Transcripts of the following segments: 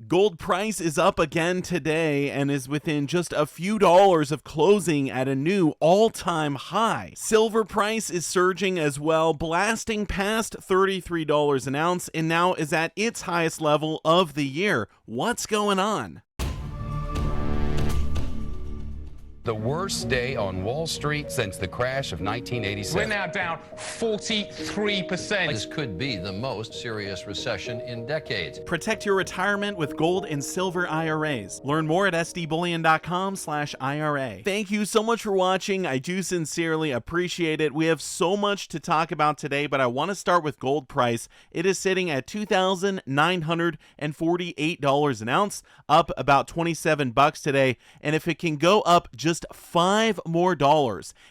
Gold price is up again today and is within just a few dollars of closing at a new all-time high. Silver price is surging as well, blasting past $33 an ounce and now is at its highest level of the year. What's going on? The worst day on Wall Street since the crash of 1987. We're now down 43%. This could be the most serious recession in decades. Protect your retirement with gold and silver IRAs. Learn more at sdbullion.com/IRA. Thank you so much for watching. I do sincerely appreciate it. We have so much to talk about today, but I want to start with gold price. It is sitting at $2,948 an ounce, up about 27 bucks today. And if it can go up just $5 more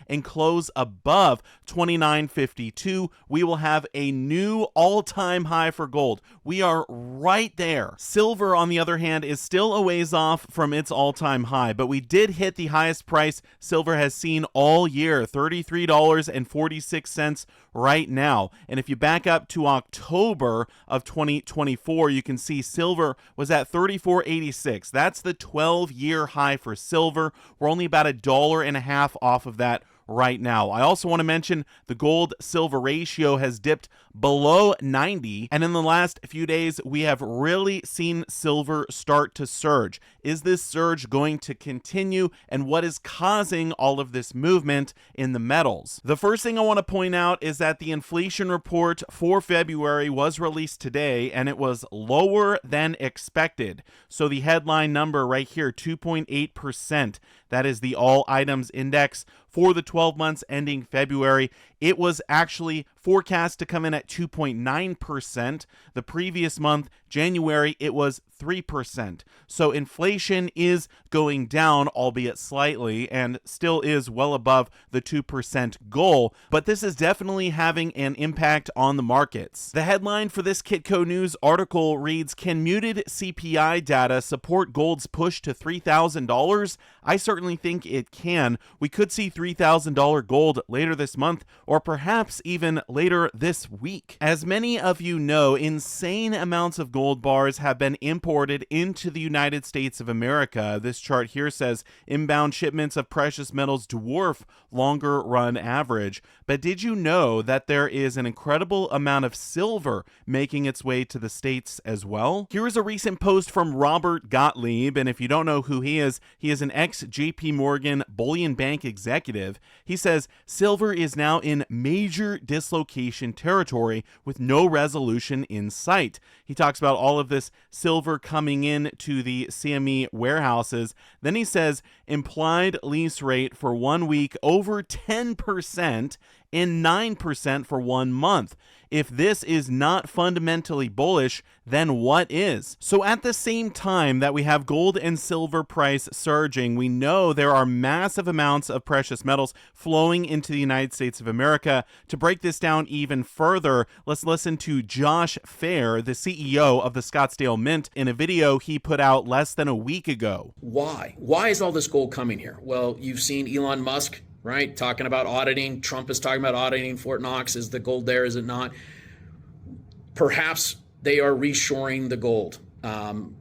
and close above $29.52, we will have a new all-time high for gold. We are right there. Silver, on the other hand, is still a ways off from its all-time high, but we did hit the highest price silver has seen all year, $33.46 right now. And if you back up to October of 2024, you can see silver was at $34.86. That's the 12-year high for silver. We're only about $1.50 off of that right now. I also want to mention the gold silver ratio has dipped below 90, and in the last few days we have really seen silver start to surge. Is this surge going to continue, and what is causing all of this movement in the metals? The first thing I want to point out is that the inflation report for February was released today and it was lower than expected. So the headline number right here, 2.8%, that is the all items index for the 12 months ending February. It was actually forecast to come in at 2.9%. The previous month, January, it was 3%. So inflation is going down, albeit slightly, and still is well above the 2% goal. But this is definitely having an impact on the markets. The headline for this Kitco News article reads, "Can muted CPI data support gold's push to $3,000? I certainly think it can. We could see $3,000 gold later this month, or perhaps even later this week." As many of you know, insane amounts of gold bars have been imported into the United States of America. This chart here says inbound shipments of precious metals dwarf longer run average. But did you know that there is an incredible amount of silver making its way to the States as well? Here is a recent post from Robert Gottlieb, and if you don't know who he is an ex-JP Morgan Bullion Bank executive. He says, "Silver is now in major dislocation territory with no resolution in sight." He talks about all of this silver coming in to the CME warehouses. Then he says, implied lease rate for 1 week over 10% and 9% for 1 month. If this is not fundamentally bullish, then what is? So at the same time that we have gold and silver price surging, we know there are massive amounts of precious metals flowing into the United States of America. To break this down even further, let's listen to Josh Phair, the CEO of the Scottsdale Mint, in a video he put out less than a week ago. Why? Why is all this gold coming here? Well, you've seen Elon Musk, right, talking about auditing. Trump is talking about auditing Fort Knox. Is the gold there? Is it not? Perhaps they are reshoring the gold.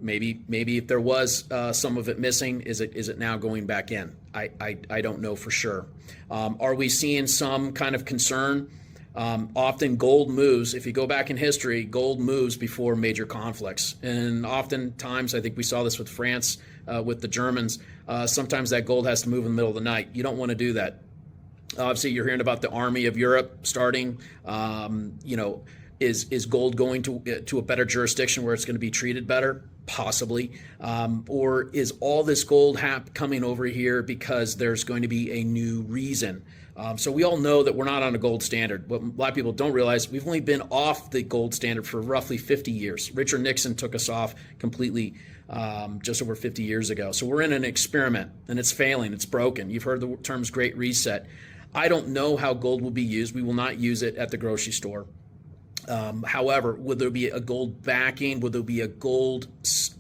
Maybe if there was some of it missing, is it now going back in? I don't know for sure. Are we seeing some kind of concern? Often gold moves. If you go back in history, gold moves before major conflicts, and oftentimes I think we saw this with France, with the Germans. Sometimes that gold has to move in the middle of the night. You don't want to do that. Obviously, you're hearing about the army of Europe starting. Is gold going to a better jurisdiction where it's going to be treated better? Possibly. Or is all this gold coming over here because there's going to be a new reason? So we all know that we're not on a gold standard. What a lot of people don't realize, we've only been off the gold standard for roughly 50 years. Richard Nixon took us off completely just over 50 years ago. So we're in an experiment, and it's failing. It's broken. You've heard the terms Great Reset. I don't know how gold will be used. We will not use it at the grocery store. However, would there be a gold backing? Would there be a gold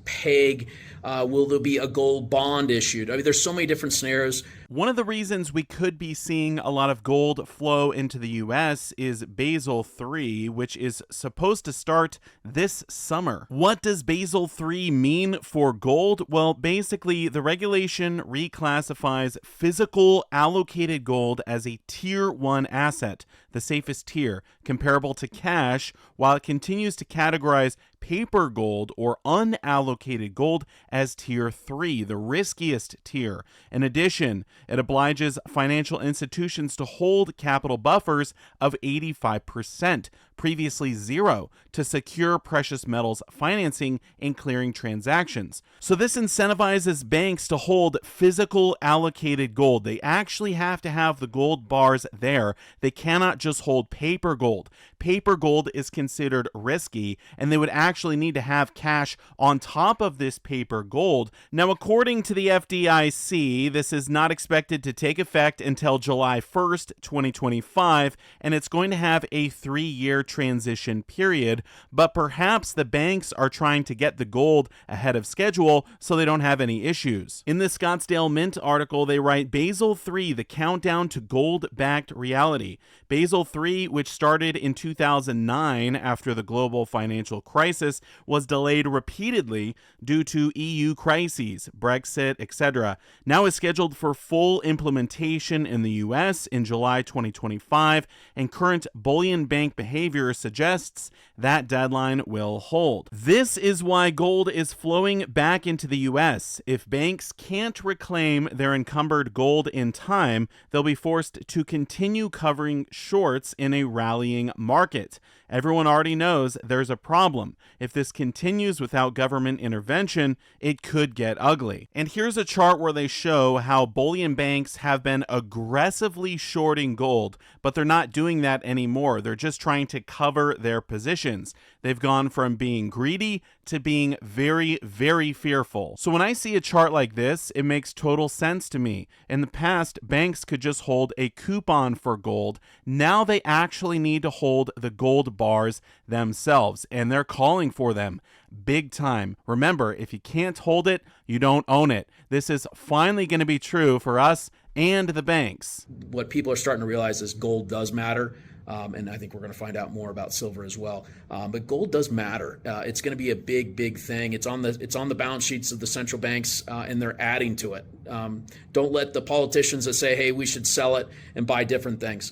peg Will there be a gold bond issued? I mean, there's so many different scenarios. One of the reasons we could be seeing a lot of gold flow into the U.S. is Basel III, which is supposed to start this summer. What does Basel III mean for gold? Well, basically, the regulation reclassifies physical allocated gold as a Tier 1 asset, the safest tier, comparable to cash, while it continues to categorize paper gold or unallocated gold as Tier 3, the riskiest tier. In addition, it obliges financial institutions to hold capital buffers of 85%, previously zero, to secure precious metals financing and clearing transactions. So this incentivizes banks to hold physical allocated gold. They actually have to have the gold bars there. They cannot just hold paper gold. Paper gold is considered risky, and they would actually need to have cash on top of this paper gold. Now, according to the FDIC, this is not expected to take effect until July 1st, 2025, and it's going to have a 3-year transition period, but perhaps the banks are trying to get the gold ahead of schedule so they don't have any issues. In the Scottsdale Mint article, they write, Basel III, the countdown to gold-backed reality. Basel III, which started in 2009 after the global financial crisis, was delayed repeatedly due to EU crises, Brexit, etc., now is scheduled for full implementation in the US in July 2025, and current bullion bank behavior suggests that deadline will hold. This is why gold is flowing back into the US. If banks can't reclaim their encumbered gold in time, they'll be forced to continue covering shorts in a rallying market. Everyone already knows there's a problem. If this continues without government intervention, it could get ugly. And here's a chart where they show how bullion banks have been aggressively shorting gold, but they're not doing that anymore. They're just trying to cover their positions. They've gone from being greedy to being very, very fearful. So when I see a chart like this, it makes total sense to me. In the past, banks could just hold a coupon for gold. Now they actually need to hold the gold bars themselves, and they're calling for them big time. Remember, if you can't hold it, you don't own it. This is finally going to be true for us and the banks. What people are starting to realize is gold does matter. And I think we're going to find out more about silver as well. But gold does matter. It's going to be a big, big thing. It's on the balance sheets of the central banks, and they're adding to it. Don't let the politicians that say, hey, we should sell it and buy different things.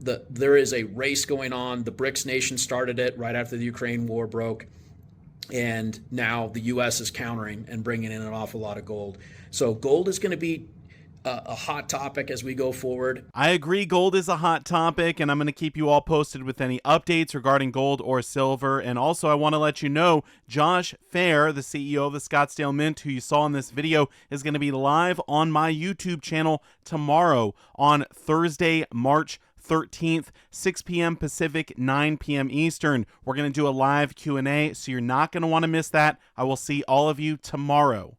There is a race going on. The BRICS nations started it right after the Ukraine war broke. And now the U.S. is countering and bringing in an awful lot of gold. So gold is going to be a hot topic as we go forward. I agree, gold is a hot topic, and I'm going to keep you all posted with any updates regarding gold or silver. And also, I want to let you know, Josh Phair, the CEO of the Scottsdale Mint, who you saw in this video, is going to be live on my YouTube channel tomorrow on Thursday, March 13th, 6 p.m. Pacific, 9 p.m. Eastern. We're going to do a live Q&A, so you're not going to want to miss that. I will see all of you tomorrow.